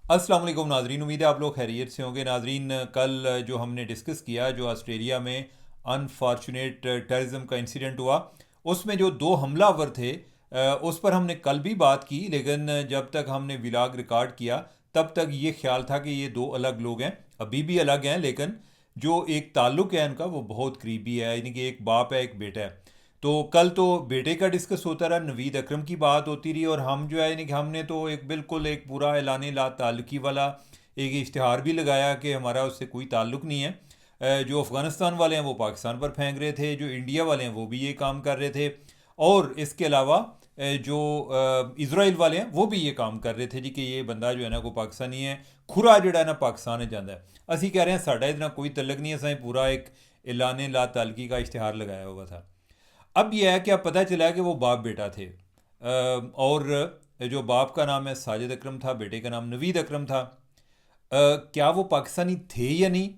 अस्सलाम वालेकुम नाजरीन, उम्मीद है आप लोग खैरियत से होंगे। नाजरीन, कल जो हमने डिस्कस किया, जो ऑस्ट्रेलिया में अनफॉर्चुनेट टेररिज्म का इंसिडेंट हुआ, उसमें जो दो हमलावर थे, उस पर हमने कल भी बात की। लेकिन जब तक हमने विलाग रिकॉर्ड किया तब तक ये ख्याल था कि ये दो अलग लोग हैं। अभी भी अलग हैं, लेकिन जो एक ताल्लुक़ है इनका वो बहुत करीबी है, यानी कि एक बाप है एक बेटा है। तो कल तो बेटे का डिस्कस होता रहा, नवीद अकरम की बात होती रही, और हम जो है यानी कि हमने तो एक बिल्कुल एक पूरा ऐलान ला ताल्लुकी वाला एक इश्तिहार भी लगाया कि हमारा उससे कोई ताल्लुक नहीं है। जो अफ़गानिस्तान वाले हैं वो पाकिस्तान पर फेंक रहे थे, जो इंडिया वाले हैं वो भी ये काम कर रहे थे, और इसके अलावा जो इसराइल वाले हैं वो भी ये काम कर रहे थे जी कि ये बंदा जो है ना को पाकिस्तानी है, खुरा जड़ा है ना पाकिस्तान है जाता है। असी कह रहे हैं साढ़ा इतना कोई तल्लक नहीं है, असें पूरा एक ऐलान ला ताल्लुकी का इश्तिहार लगाया हुआ था। अब यह है कि अब पता चला कि वो बाप बेटा थे, और जो बाप का नाम है साजिद अकरम था, बेटे का नाम नवीद अकरम था। क्या वो पाकिस्तानी थे या नहीं,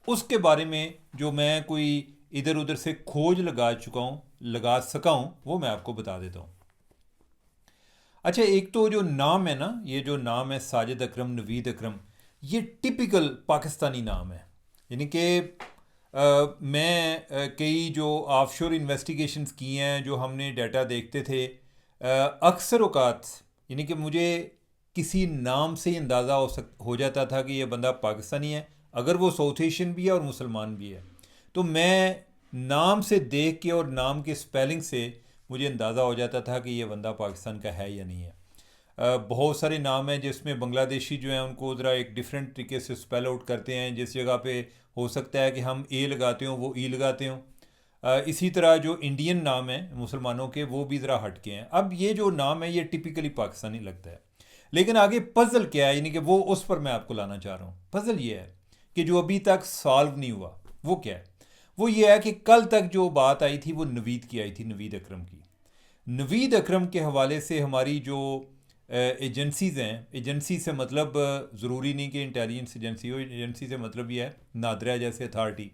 उसके बारे में जो मैं कोई इधर उधर से खोज लगा सका हूँ, वो मैं आपको बता देता हूँ। अच्छा, एक तो जो नाम है ना, ये जो नाम है साजिद अकरम नवीद अकरम, ये टिपिकल पाकिस्तानी नाम है। यानी कि मैं कई जो ऑफशोर इन्वेस्टिगेशंस की हैं, जो हमने डाटा देखते थे, अक्सर औकात यानी कि मुझे किसी नाम से ही अंदाज़ा हो जाता था कि ये बंदा पाकिस्तानी है, अगर वो साउथ एशियन भी है और मुसलमान भी है। तो मैं नाम से देख के और नाम के स्पेलिंग से मुझे अंदाज़ा हो जाता था कि ये बंदा पाकिस्तान का है या नहीं है। बहुत सारे नाम हैं जिसमें बांग्लादेशी जो हैं उनको ज़रा एक डिफरेंट तरीके से स्पेल आउट करते हैं, जिस जगह पे हो सकता है कि हम ए लगाते हों वो ई लगाते हों। इसी तरह जो इंडियन नाम हैं मुसलमानों के, वो भी ज़रा हटके हैं। अब ये जो नाम है ये टिपिकली पाकिस्तानी लगता है, लेकिन आगे पज़ल क्या है, यानी कि वो उस पर मैं आपको लाना चाह रहा हूँ। पज़ल ये है कि जो अभी तक सॉल्व नहीं हुआ, वो क्या है? वो ये है कि कल तक जो बात आई थी वो नवीद की आई थी, नवीद अकरम की। नवीद अकरम के हवाले से हमारी जो एजेंसीज़ हैं, एजेंसी से मतलब ज़रूरी नहीं कि इंटेलिजेंस एजेंसी हो, एजेंसी से मतलब ये है नादरा जैसे अथॉरिटी,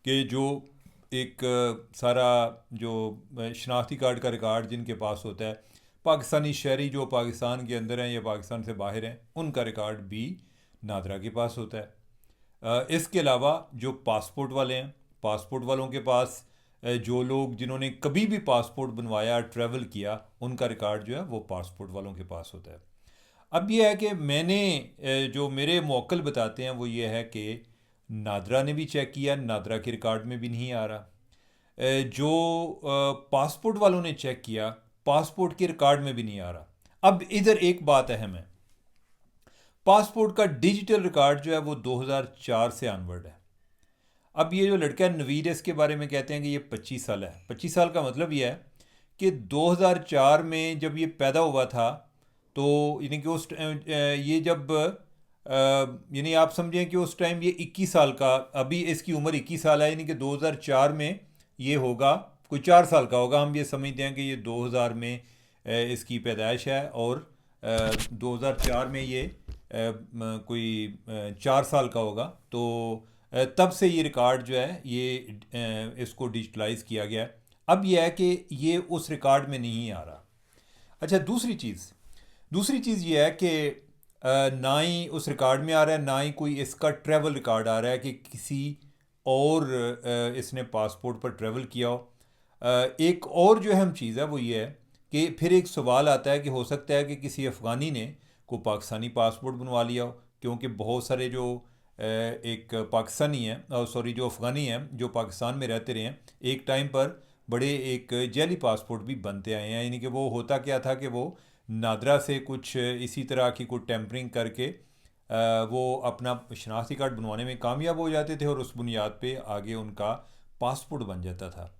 कि जो एक सारा जो शनाख्ती कार्ड का रिकॉर्ड जिनके पास होता है, पाकिस्तानी शहरी जो पाकिस्तान के अंदर हैं या पाकिस्तान से बाहर हैं, उनका रिकॉर्ड भी नादरा के पास होता है। इसके अलावा जो पासपोर्ट वाले हैं, पासपोर्ट वालों के पास जो लोग जिन्होंने कभी भी पासपोर्ट बनवाया, ट्रैवल किया, उनका रिकॉर्ड जो है वो पासपोर्ट वालों के पास होता है। अब यह है कि मैंने जो मेरे मौक्कल बताते हैं वो ये है कि नादरा ने भी चेक किया, नादरा के रिकॉर्ड में भी नहीं आ रहा। जो पासपोर्ट वालों ने चेक किया, पासपोर्ट के रिकॉर्ड में भी नहीं आ रहा। अब इधर एक बात अहम है, पासपोर्ट का डिजिटल रिकॉर्ड जो है वो 2004 से ऑनवर्ड है। अब ये जो लड़का है नवीद है, इसके बारे में कहते हैं कि ये 25 साल है। 25 साल का मतलब ये है कि 2004 में जब ये पैदा हुआ था, तो यानी कि ये जब यानी आप समझें कि उस टाइम ये 21 साल का, अभी इसकी उम्र 21 साल है, यानी कि 2004 में ये होगा कोई 4 साल का होगा। हम ये समझते हैं कि ये 2000 में इसकी पैदाइश है, और 2004 में ये कोई 4 साल का होगा। तो तब से ये रिकॉर्ड जो है ये इसको डिजिटलाइज किया गया है। अब यह है कि ये उस रिकॉर्ड में नहीं आ रहा। अच्छा, दूसरी चीज़ ये है कि ना ही उस रिकॉर्ड में आ रहा है, ना ही कोई इसका ट्रैवल रिकॉर्ड आ रहा है कि किसी और इसने पासपोर्ट पर ट्रैवल किया हो। एक और जो अहम चीज़ है वो ये है कि फिर एक सवाल आता है कि हो सकता है कि किसी अफ़गानी ने को पाकिस्तानी पासपोर्ट बनवा लिया हो, क्योंकि बहुत सारे जो एक पाकिस्तानी हैं, सॉरी, जो अफ़गानी हैं जो पाकिस्तान में रहते रहे हैं, एक टाइम पर बड़े एक जैली पासपोर्ट भी बनते आए हैं। यानी कि वो होता क्या था कि वो नादरा से कुछ इसी तरह की कुछ टेम्परिंग करके वो अपना शनाख्ती कार्ड बनवाने में कामयाब हो जाते थे, और उस बुनियाद पे आगे उनका पासपोर्ट बन जाता था।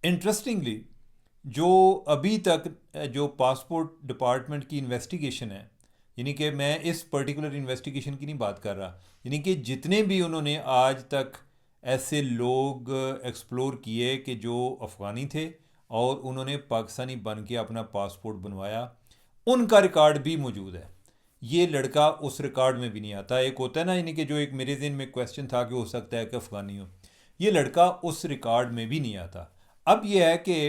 इंटरेस्टिंगली, जो अभी तक जो पासपोर्ट डिपार्टमेंट की इन्वेस्टिगेशन है, यानी कि मैं इस पर्टिकुलर इन्वेस्टिगेशन की नहीं बात कर रहा, यानी कि जितने भी उन्होंने आज तक ऐसे लोग एक्सप्लोर किए कि जो अफ़गानी थे और उन्होंने पाकिस्तानी बन के अपना पासपोर्ट बनवाया, उनका रिकॉर्ड भी मौजूद है। ये लड़का उस रिकॉर्ड में भी नहीं आता। एक होता है ना, यानी कि जो एक मेरे ज़हन में क्वेश्चन था कि हो सकता है कि अफ़गानी हो, ये लड़का उस रिकॉर्ड में भी नहीं आता। अब यह है कि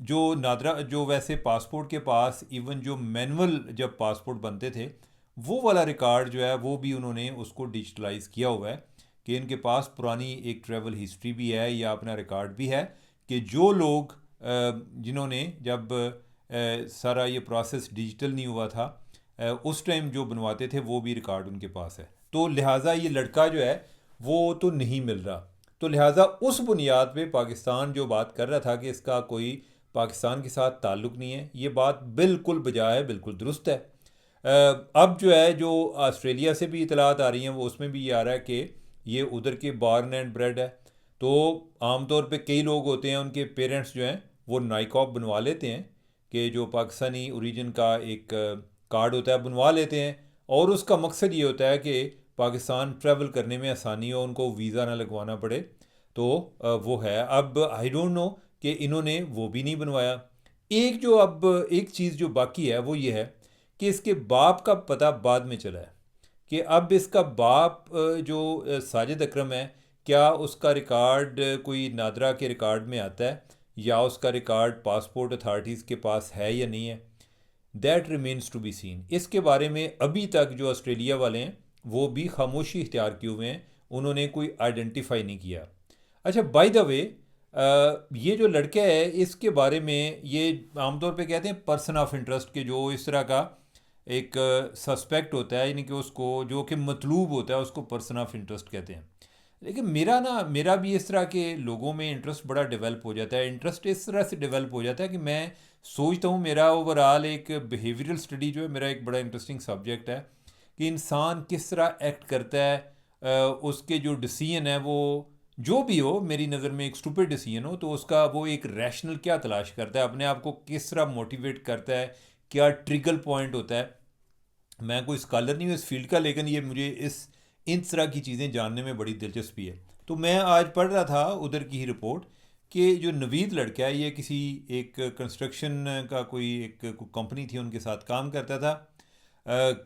जो नादरा जो वैसे पासपोर्ट के पास इवन जो मैनुअल जब पासपोर्ट बनते थे, वो वाला रिकॉर्ड जो है वो भी उन्होंने उसको डिजिटलाइज किया हुआ है कि इनके पास पुरानी एक ट्रैवल हिस्ट्री भी है या अपना रिकॉर्ड भी है कि जो लोग जिन्होंने जब सारा ये प्रोसेस डिजिटल नहीं हुआ था उस टाइम जो बनवाते थे वो भी रिकॉर्ड उनके पास है। तो लिहाजा ये लड़का जो है वो तो नहीं मिल रहा। तो लिहाजा उस बुनियाद पे पाकिस्तान जो बात कर रहा था कि इसका कोई पाकिस्तान के साथ ताल्लुक़ नहीं है, ये बात बिल्कुल बजा है, बिल्कुल दुरुस्त है। अब जो है जो ऑस्ट्रेलिया से भी इतलात आ रही हैं वो उसमें भी ये आ रहा है कि ये उधर के बॉर्न एंड ब्रेड है। तो आमतौर पे कई लोग होते हैं उनके पेरेंट्स जो हैं वो नाइकॉप बनवा लेते हैं कि जो पाकिस्तानी ओरिजिन का एक कार्ड होता है बनवा लेते हैं, और उसका मकसद ये होता है कि पाकिस्तान ट्रैवल करने में आसानी हो, उनको वीज़ा ना लगवाना पड़े। तो वो है। अब आई डोंट नो कि इन्होंने वो भी नहीं बनवाया। एक जो अब एक चीज़ जो बाकी है वो ये है कि इसके बाप का पता बाद में चला है कि अब इसका बाप जो साजिद अकरम है, क्या उसका रिकॉर्ड कोई नादरा के रिकॉर्ड में आता है या उसका रिकॉर्ड पासपोर्ट अथॉरिटीज़ के पास है या नहीं है। That remains to be seen. इसके बारे में अभी तक जो ऑस्ट्रेलिया वाले हैं वो भी खामोशी इख्तियार किए हुए हैं, उन्होंने कोई आइडेंटिफाई नहीं किया। अच्छा, बाय द वे ये जो लड़का है इसके बारे में ये आमतौर पे कहते हैं पर्सन ऑफ इंटरेस्ट के जो इस तरह का एक सस्पेक्ट होता है, यानी कि उसको जो कि मतलूब होता है उसको पर्सन ऑफ इंटरेस्ट कहते हैं। लेकिन मेरा भी इस तरह के लोगों में इंटरेस्ट बड़ा डेवलप हो जाता है। इंटरेस्ट इस तरह से डेवलप हो जाता है कि मैं सोचता हूँ, मेरा ओवरऑल एक बिहेवियरल स्टडी जो है मेरा एक बड़ा इंटरेस्टिंग सब्जेक्ट है कि इंसान किस तरह एक्ट करता है, उसके जो डिसीजन है वो जो भी हो, मेरी नज़र में एक स्टूपिड डिसीजन हो तो उसका वो एक रैशनल क्या तलाश करता है, अपने आप को किस तरह मोटिवेट करता है, क्या ट्रिगल पॉइंट होता है। मैं कोई स्कॉलर नहीं हूँ इस फील्ड का, लेकिन ये मुझे इन तरह की चीज़ें जानने में बड़ी दिलचस्पी है। तो मैं आज पढ़ रहा था उधर की ही रिपोर्ट कि जो नवीद लड़का है ये किसी एक कंस्ट्रक्शन का कोई एक कंपनी थी उनके साथ काम करता था।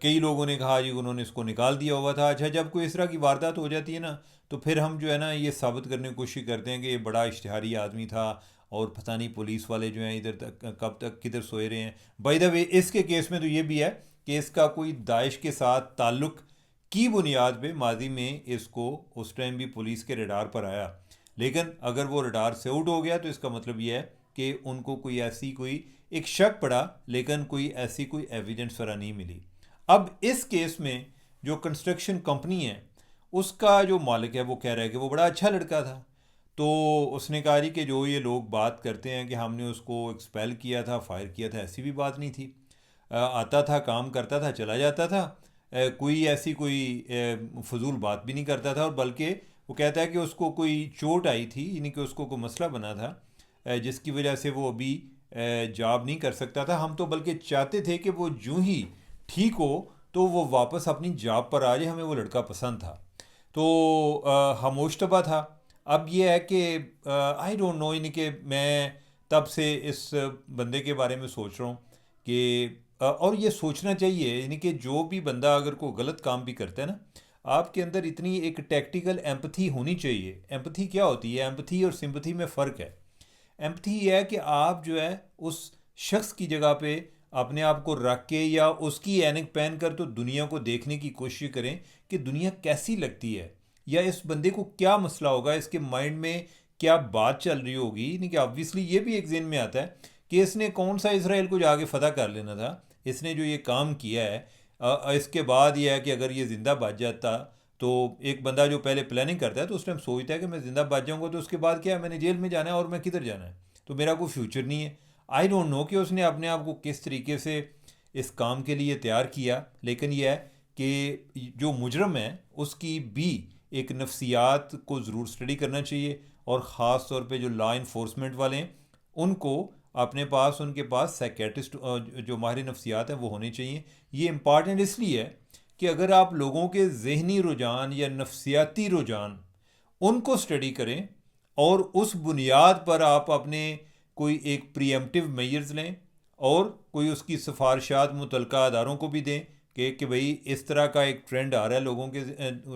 कई लोगों ने कहा जी उन्होंने इसको निकाल दिया हुआ था। अच्छा, जब कोई इस तरह की वारदात हो जाती है ना तो फिर हम जो है ना ये साबित करने की कोशिश करते हैं कि ये बड़ा इश्तिहारी आदमी था और पता नहीं पुलिस वाले जो हैं इधर तक कब तक किधर सोए रहे हैं। बाय द वे इसके केस में तो ये भी है कि इसका कोई दाइश के साथ ताल्लुक़ की बुनियाद पे माजी में इसको उस टाइम भी पुलिस के रडार पर आया, लेकिन अगर वो रडार से आउट हो गया तो इसका मतलब ये है कि उनको कोई ऐसी कोई एक शक पड़ा, लेकिन कोई ऐसी कोई एविडेंस वगैरह नहीं मिली। अब इस केस में जो कंस्ट्रक्शन कंपनी है उसका जो मालिक है वो कह रहा है कि वो बड़ा अच्छा लड़का था। तो उसने कहा जी कि जो ये लोग बात करते हैं कि हमने उसको एक्सपेल किया था, फायर किया था, ऐसी भी बात नहीं थी। आता था, काम करता था, चला जाता था। कोई ऐसी कोई फजूल बात भी नहीं करता था, और बल्कि वो कहता है कि उसको कोई चोट आई थी, यानी कि उसको कोई मसला बना था जिसकी वजह से वो अभी जॉब नहीं कर सकता था। हम तो बल्कि चाहते थे कि वो यूं ही ठीक हो तो वो वापस अपनी जॉब पर आ जाए, हमें वो लड़का पसंद था। तो हमोशतबा था। अब ये है कि आई डोंट नो, यानी कि मैं तब से इस बंदे के बारे में सोच रहा हूँ कि और ये सोचना चाहिए, यानी कि जो भी बंदा अगर कोई गलत काम भी करता है ना, आपके अंदर इतनी एक टैक्टिकल एम्पथी होनी चाहिए। एम्पथी क्या होती है? एम्पथी और सिंपथी में फ़र्क है। एम्पथी ये है कि आप जो है उस शख्स की जगह पे अपने आप को रख के या उसकी ऐनक पहन कर तो दुनिया को देखने की कोशिश करें कि दुनिया कैसी लगती है, या इस बंदे को क्या मसला होगा, इसके माइंड में क्या बात चल रही होगी। नहीं कि ऑब्वियसली ये भी एक जेन में आता है कि इसने कौन सा इसराइल को जाके फतह कर लेना था। इसने जो ये काम किया है इसके बाद ये है कि अगर ये ज़िंदा बच जाता, तो एक बंदा जो पहले प्लानिंग करता है तो उस टाइम सोचता है कि मैं ज़िंदा बच जाऊंगा तो उसके बाद क्या है, मैंने जेल में जाना है और मैं किधर जाना है, तो मेरा कोई फ्यूचर नहीं है। आई डोंट नो कि उसने अपने आप को किस तरीके से इस काम के लिए तैयार किया, लेकिन यह है कि जो मुजरम है उसकी भी एक नफ्सियात को ज़रूर स्टडी करना चाहिए, और ख़ास तौर पे जो लॉ इन्फोर्समेंट वाले हैं उनको अपने पास उनके पास साइकेट्रिस्ट जो माहिर नफ्सियात हैं वो होने चाहिए। ये इम्पॉर्टेंट इसलिए है कि अगर आप लोगों के जहनी रुझान या नफ्सियाती रुझान उनको स्टडी करें और उस बुनियाद पर आप अपने कोई एक प्रीएम्प्टिव मेजर्स लें और कोई उसकी सिफारशात मुतलका अदारों को भी दें कि भाई इस तरह का एक ट्रेंड आ रहा है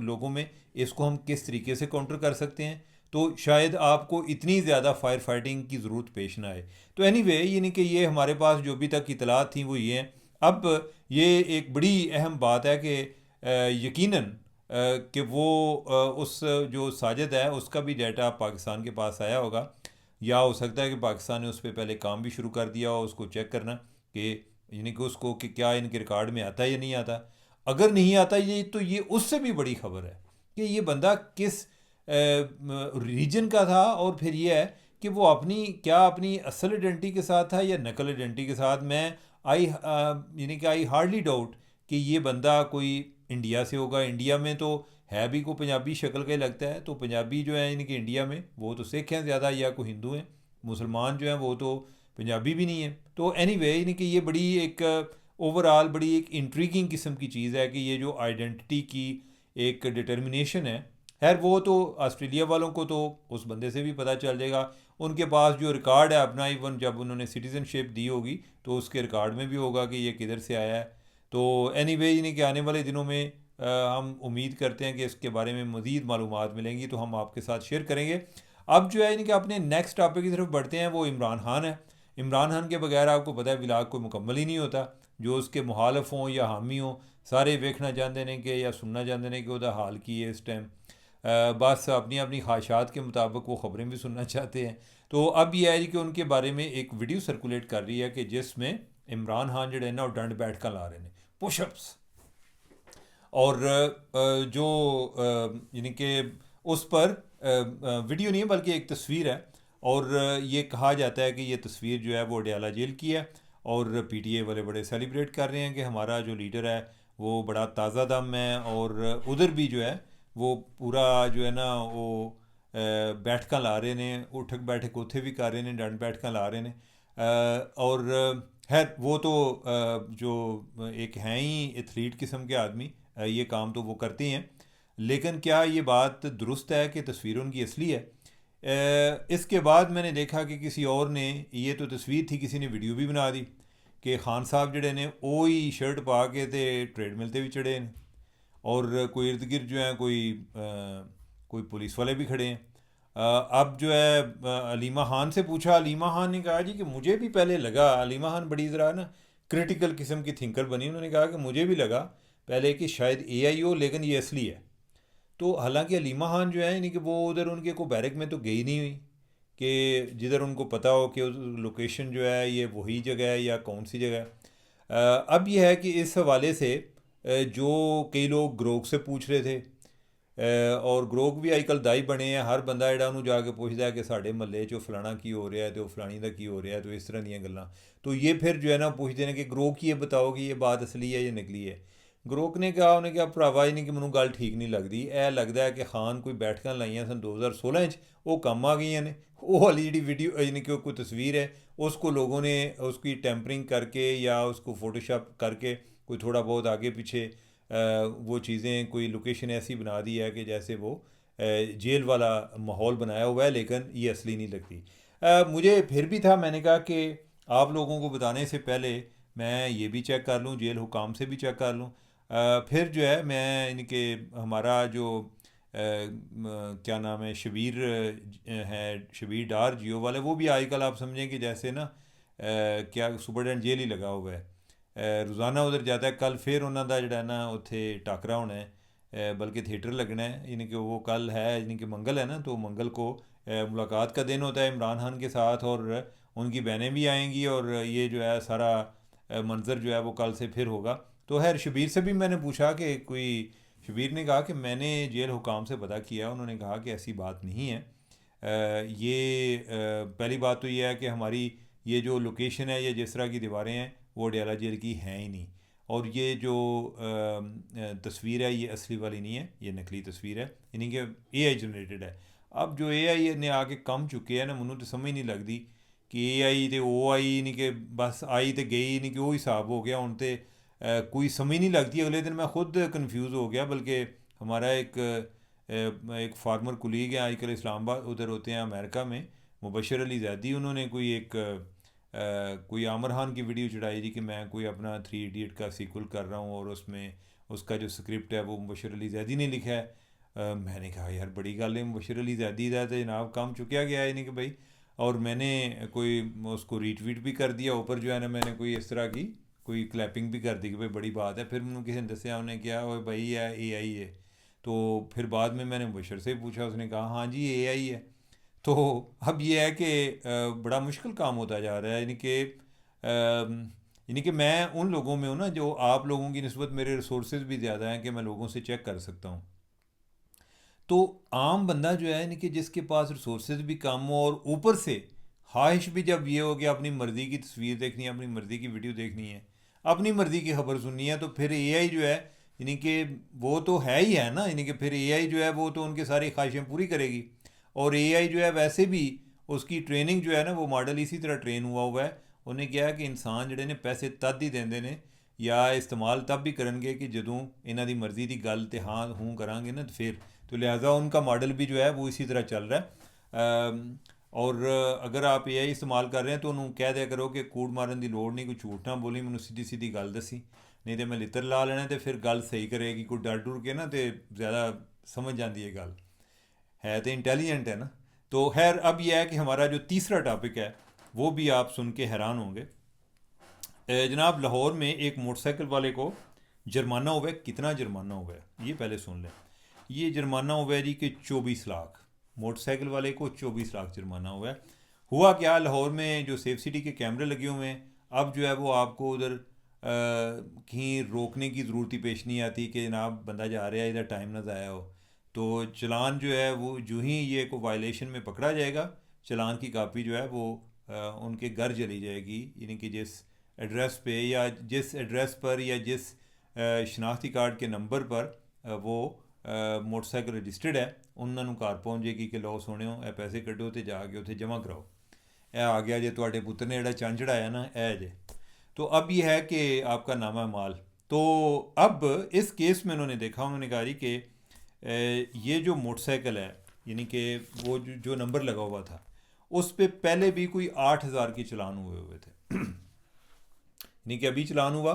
लोगों में, इसको हम किस तरीके से काउंटर कर सकते हैं, तो शायद आपको इतनी ज़्यादा फायर फाइटिंग की ज़रूरत पेश ना आए। तो एनीवे, यानी कि ये हमारे पास जो अभी तक इतलात थी वो ये हैं अब ये एक बड़ी अहम बात है कि यकीनन कि वो उस जो साजिद है उसका भी डाटा पाकिस्तान के पास आया होगा, या हो सकता है कि पाकिस्तान ने उस पर पहले काम भी शुरू कर दिया हो उसको चेक करना कि यानी कि उसको कि क्या इनके रिकॉर्ड में आता है या नहीं आता। अगर नहीं आता ये तो ये उससे भी बड़ी खबर है कि ये बंदा किस रीजन का था, और फिर ये है कि वो अपनी असल आइडेंटिटी के साथ था या नकल आइडेंटिटी के साथ। मैं यानी कि आई हार्डली डाउट कि ये बंदा कोई इंडिया से होगा। इंडिया में तो है भी को पंजाबी शक्ल का ही लगता है, तो पंजाबी जो है इनके इंडिया में वो तो सिख हैं ज़्यादा या कोई हिंदू हैं। मुसलमान जो हैं वो तो पंजाबी भी नहीं है। तो एनीवे यानी कि ये बड़ी एक ओवरऑल बड़ी एक इंट्रीगिंग किस्म की चीज़ है कि ये जो आइडेंटिटी की एक डिटर्मिनेशन है। खैर वो तो ऑस्ट्रेलिया वालों को तो उस बंदे से भी पता चल जाएगा, उनके पास जो रिकॉर्ड है अपना, इवन जब उन्होंने सिटीज़नशिप दी होगी तो उसके रिकॉर्ड में भी होगा कि ये किधर से आया है। तो एनीवे यानी कि आने वाले दिनों में हम उम्मीद करते हैं कि इसके बारे में मज़ीद मालूमात मिलेंगी तो हम आपके साथ शेयर करेंगे। अब जो है यानी कि अपने नेक्स्ट टॉपिक की तरफ बढ़ते हैं, वो इमरान खान है। इमरान खान के बगैर आपको पता है व्लॉग कोई मुकम्मल ही नहीं होता। जो उसके मुखालफ हों या हामी हों, सारे देखना चाहते हैं कि या सुनना चाहते हैं कि वह हाल की है इस टाइम। बस अपनी अपनी ख्वाहिशात के मुताबिक वो ख़बरें भी सुनना चाहते हैं। तो अब यह है कि उनके बारे में एक वीडियो सर्कुलेट कर रही है कि जिसमें इमरान खान जो है ना डंड बैठक ला रहे हैं, पुशअप्स। और जो यानी कि उस पर वीडियो नहीं है बल्कि एक तस्वीर है, और ये कहा जाता है कि ये तस्वीर जो है वो अडयाला जेल की है। और पीटीए वाले बड़े सेलिब्रेट कर रहे हैं कि हमारा जो लीडर है वो बड़ा ताज़ा दम है। और उधर भी जो है वो पूरा जो है ना वो बैठक ला रहे ने, उठक बैठक उत्थे भी कर रहे हैं, डंड बैठक ला रहे हैं। और खैर वो तो जो एक हैं ही एथलीट किस्म के आदमी, ये काम तो वो करते हैं। लेकिन क्या ये बात दुरुस्त है कि तस्वीर उनकी असली है? इसके बाद मैंने देखा कि किसी और ने, ये तो तस्वीर थी, किसी ने वीडियो भी बना दी कि खान साहब जड़े ने ओ ही शर्ट पा के ते ट्रेडमिल ते भी चढ़े हैं, और कोई इर्द गिर्द जो है कोई पुलिस वाले भी खड़े हैं। अब जो है अलीमा खान से पूछा, अलीमा खान ने कहा जी कि मुझे भी पहले लगा, अलीमा खान बड़ी ज़रा ना क्रिटिकल किस्म की थिंकर बनी, उन्होंने कहा कि मुझे भी लगा पहले कि शायद एआई हो लेकिन ये असली है। तो हालांकि अलीमा खान जो है यानी कि वो उधर उनके को बैरक में तो गई नहीं हुई कि जिधर उनको पता हो कि उस लोकेशन जो है ये वही जगह है या कौन सी जगह है। अब यह है कि इस हवाले से जो कई लोग ग्रोक से पूछ रहे थे, और ग्रोक भी अजकल दाई बने हैं, हर बंदा ਜਿਹੜਾ ਉਹਨੂੰ ਜਾ ਕੇ ਪੁੱਛਦਾ कि ਸਾਡੇ ਮਹੱਲੇ 'ਚ फलाना की हो रहा है तो फलानी का की हो रहा है, तो इस तरह ਦੀਆਂ ਗੱਲਾਂ। तो ये फिर जो है ना पूछते हैं कि ग्रोक ये बताओ कि ये बात असली है या नकली है। ग्रोक ने कहा, ਉਹਨੇ ਕਿਹਾ ਭਰਾਵਾ ਇਹਨੀ ਕਿ ਮੈਨੂੰ ਗੱਲ ਠੀਕ ਨਹੀਂ ਲੱਗਦੀ, ਇਹ ਲੱਗਦਾ ਹੈ ਕਿ ਖਾਨ ਕੋਈ ਬੈਠਕਾਂ ਲਾਈਆਂ ਸਨ 2016 'ਚ, ਉਹ ਕੰਮ ਆ ਗਈਆਂ ਨੇ। वो वाली जी वीडियो यानी कि कोई तस्वीर है उसको लोगों ने उसकी टेम्परिंग करके या उसको फ़ोटोशॉप करके कोई थोड़ा बहुत आगे पीछे वो चीज़ें, कोई लोकेशन ऐसी बना दी है कि जैसे वो जेल वाला माहौल बनाया हुआ है, लेकिन ये असली नहीं लगती। मुझे फिर भी था, मैंने कहा कि आप लोगों को बताने से पहले मैं ये भी चेक कर लूँ, जेल हुकाम से भी चेक कर लूँ। फिर जो है मैं इनके हमारा जो क्या नाम है, शबीर है, शबीर डार जियो वाले, वो भी आजकल आप समझें कि जैसे ना क्या सुपरडेंट जेल ही लगा हुआ है। रोज़ाना उधर जाता है। कल फिर उन्हों का जड़ा ना उत्थे टाकरा होना है, बल्कि थिएटर लगना है, यानी कि वो कल है, यानी कि मंगल है ना, तो मंगल को मुलाकात का दिन होता है इमरान खान के साथ, और उनकी बहनें भी आएंगी, और ये जो है सारा मंज़र जो है वो कल से फिर होगा। तो खैर शबीर से भी मैंने पूछा कि कोई, शबीर ने कहा कि मैंने जेल हुकाम से पता किया, उन्होंने कहा कि ऐसी बात नहीं है। पहली बात तो ये है कि हमारी ये जो लोकेशन है, ये जिस तरह की दीवारें हैं, वो अडयाला जेल की हैं ही नहीं। और ये जो तस्वीर है ये असली वाली नहीं है, ये नकली तस्वीर है, यानी कि एआई जनरेटेड है। अब जो एआई ने आके कम चुके हैं ना, मैनू तो समझ नहीं लगती कि एआई तो वो आई नहीं कि बस आई तो गई नहीं, कि वो हिसाब हो गया हूँ तो कोई समझ नहीं लगती। अगले दिन मैं खुद कंफ्यूज हो गया, बल्कि हमारा एक फार्मर कुलीग है आजकल इस्लामाबाद उधर होते हैं अमेरिका में, मुबशर अली जैदी, उन्होंने कोई एक कोई आमिर खान की वीडियो चढ़ाई थी कि मैं कोई अपना 3 इडियट का सीक्वल कर रहा हूँ, और उसमें उसका जो स्क्रिप्ट है वो मुबशर अली जैदी ने लिखा है। मैंने कहा यार बड़ी गल है, मुबशर अली जैदी का तो जनाब काम चुकया गया है, नहीं कि भाई। और मैंने कोई उसको रीट्वीट भी कर दिया ऊपर, जो है ना मैंने कोई इस तरह की कोई क्लैपिंग भी कर दी कि भाई बड़ी बात है। फिर मैंने किसी ने दसिया, उन्हें क्या वो भाई है AI है। तो फिर बाद में मैंने मुबशर से पूछा, उसने कहा हाँ जी AI है। तो अब ये है कि बड़ा मुश्किल काम होता जा रहा है। यानी कि मैं उन लोगों में हूँ ना, जो आप लोगों की निस्बत मेरे रिसोर्सेज भी ज़्यादा हैं कि मैं लोगों से चेक कर सकता हूँ। तो आम बंदा जो है, यानी कि जिसके पास रिसोर्सेज भी कम हो और ऊपर से ख्वाहिश भी जब ये हो कि अपनी मर्ज़ी की तस्वीर देखनी है, अपनी मर्ज़ी की वीडियो देखनी है, अपनी मर्ज़ी की खबर सुननी है, तो फिर AI जो है, यानी कि वो तो है ही है ना। यानी कि फिर AI जो है वो तो उनकी सारी ख्वाहिशें पूरी करेगी। और AI जो है वैसे भी उसकी ट्रेनिंग जो है ना, वो मॉडल इसी तरह ट्रेन हुआ है। उन्हें क्या है कि इंसान जड़े ने पैसे तद ही देंदे ने या इस्तेमाल तब भी करनगे कि जदों इन्हां दी मर्ज़ी की गल ते हाँ हूँ करांगे ना, तो फिर तो लिहाजा उनका मॉडल भी जो है वो इसी तरह चल रहा है। और अगर आप AI इस्तेमाल कर रहे हैं तो उन्होंने कह दिया करो कि कूड़ मारन की लोड़ नहीं, कोई झूठ ना बोली, मैंने सीधी सीधी गल दसी, नहीं तो मैं लित्र ला लेना, तो फिर गल सही करेगी। कोई डर डुर के ना, तो ज़्यादा समझ जाती है गल, है तो इंटेलिजेंट है ना। तो खैर, अब यह है कि हमारा जो तीसरा टॉपिक है वो भी आप सुन के हैरान होंगे। जनाब, लाहौर में एक मोटरसाइकिल वाले को जुर्माना हुआ है। कितना जुर्माना हुआ है ये पहले सुन लें। ये जुर्माना हुआ है जी कि 24 लाख। मोटरसाइकिल वाले को 24 लाख जुर्माना हुआ है। हुआ क्या, लाहौर में जो सेफ सिटी के कैमरे लगे हुए हैं, अब जो है वो आपको उधर कहीं रोकने की ज़रूरत ही पेश नहीं आती कि जनाब बंदा जा रहा है, इधर टाइम ना ज़ाया हो। तो चलान जो है वो जो ही ये को वायलेशन में पकड़ा जाएगा, चलान की कापी जो है वो उनके घर चली जाएगी। यानी कि जिस एड्रेस पे या जिस एड्रेस पर या जिस शनाख्ती कार्ड के नंबर पर वो मोटरसाइकिल रजिस्टर्ड है, उन्होंने घर पहुँच जाएगी कि लो सुनियो, ए पैसे कड्डो तो जाके उत्थे जमा कराओ, ए आ गया जे तुहाडे पुत्तर ने जोड़ा चंद चढ़ाया ना, ए जे। तो अब ये है कि आपका नामा माल। तो अब इस केस में उन्होंने देखा, उन्होंने कहा जी कि ये जो मोटरसाइकिल है, यानी कि वो जो नंबर लगा हुआ था उस पर पहले भी कोई 8,000 के चलान हुए हुए थे। यानी कि अभी चलान हुआ,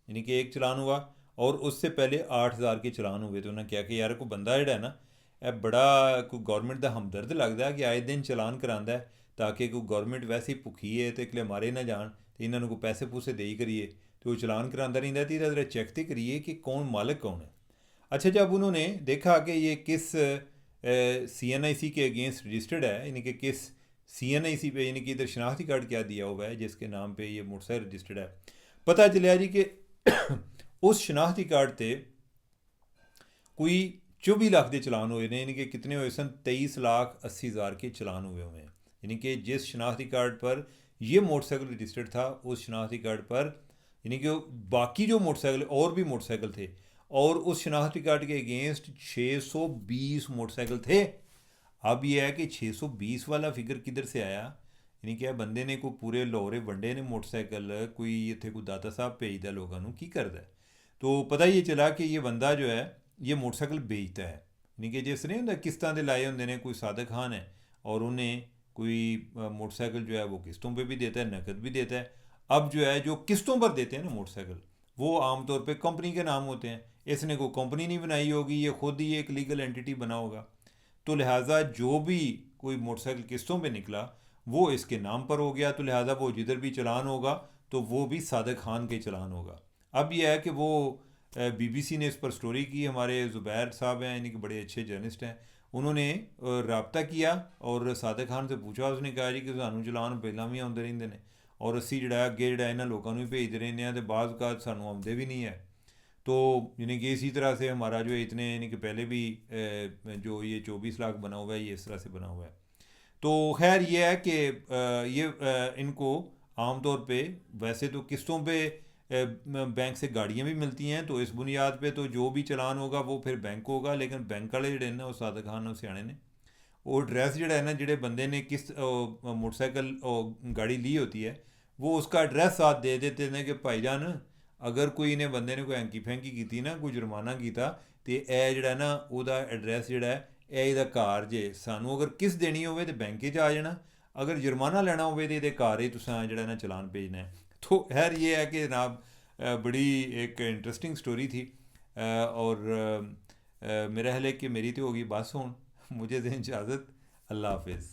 यानी कि एक चलान हुआ, और उससे पहले 8,000 के चलान हुए। तो उन्होंने क्या कि यार कोई बंदा जोड़ा है ना, यह बड़ा कोई गौरमेंट का हमदर्द लगता है कि आए दिन चलान करांदा है, ताकि कोई गौरमेंट वैसे ही भुखी है तो एक मारे ना जान, तो इन्होंने कोई पैसे पूसे दे ही करिए, तो वो चलान करांदा रहिंदा, तो इहदा चेक तो करिए कि कौन मालिक कौन है। अच्छा, जब उन्होंने देखा कि ये किस CNIC के अगेंस्ट रजिस्टर्ड है, यानी कि किस CNIC पे, यानी कि इधर शनाख्ती कार्ड क्या दिया हुआ है जिसके नाम पे ये मोटरसाइकिल रजिस्टर्ड है, पता चलिया जी कि उस शनाख्ती कार्ड ते कोई 24 लाख के चलान हुए ने। यानी कि कितने हुए सन, 23,80,000 के चलान हुए हुए हैं। यानी कि जिस शनाख्ती कार्ड पर ये मोटरसाइकिल रजिस्टर्ड था, उस शनाख्ती कार्ड पर, यानी कि बाकी जो मोटरसाइकिल और भी मोटरसाइकिल थे, और उस शनाख्ती कार्ड के अगेंस्ट 620 मोटरसाइकिल थे। अब यह है कि 620 वाला फिगर किधर से आया। यानी कि बंदे ने कोई पूरे लाहौरे वंडे ने मोटरसाइकिल, कोई इतने कोई दाता साहब भेजता लोगों को की करता है। तो पता ये चला कि ये बंदा जो है ये मोटरसाइकिल बेचता है। यानी कि जिस नहीं होंगे किस्तां दे लाए होंगे ने, कोई सादक खान है और उन्हें कोई मोटरसाइकिल जो है वो किस्तों पे भी देता है, नकद भी देता है। अब जो है जो किस्तों पर देते हैं ना मोटरसाइकिल, वो आमतौर पे कंपनी के नाम होते हैं। इसने कोई कंपनी नहीं बनाई होगी, ये खुद ही एक लीगल एंटिटी बना होगा। तो लिहाजा जो भी कोई मोटरसाइकिल किस्तों पे निकला वो इसके नाम पर हो गया। तो लिहाजा वो जिधर भी चलान होगा तो वो भी सादिक खान के चलान होगा। अब यह है कि वो BBC ने इस पर स्टोरी की, हमारे ज़ुबैर साहब हैं, यानी कि बड़े अच्छे जर्नलिस्ट हैं, उन्होंने रबता किया और सादिक खान से पूछा। उसने कहा जी कि सानू चलान पहला भी आते रहते हैं और असी जोड़ा अगे जोड़ा इन्होंने लोगों भी भेजते रहने हैं, तो बाज़ का सानू आते भी नहीं है। तो यानी कि इसी तरह से हमारा जो इतने, यानी कि पहले भी जो ये 24 लाख बना हुआ है ये इस तरह से बना हुआ है। तो खैर ये है कि ये इनको आम तौर पे वैसे तो किस्तों पे बैंक से गाड़ियाँ भी मिलती हैं, तो इस बुनियाद पे तो जो भी चलान होगा वो फिर बैंक को होगा। लेकिन बैंक वाले जोड़े ना, वो सादिक खान और सियाने ने, वो एड्रैस जोड़ा है ना, जोड़े बंदे ने किस मोटरसाइकिल गाड़ी ली होती है, वो उसका एड्रैस साथ दे देते हैं कि भाईजान अगर कोई इन्हें बंदे ने कोई हैंकी फैंकी की ना, कोई जुर्माना किया, तो यह जोड़ा ना वह एड्रैस जोड़ा है ਇਹ ਇਹਦਾ ਘਰ ਜੇ, ਸਾਨੂੰ अगर किस्त देनी होवे तो बैंक च आ जाना, अगर जुर्माना लेना होवे तो ये घर ही तुसां जोड़ा ना चलान भेजना है। तो खैर ये है कि जनाब बड़ी एक इंटरेस्टिंग स्टोरी थी। और मेरा ख्याल है कि मेरी तो होगी बस हूँ, मुझे दें इजाज़त। अल्लाह हाफिज़।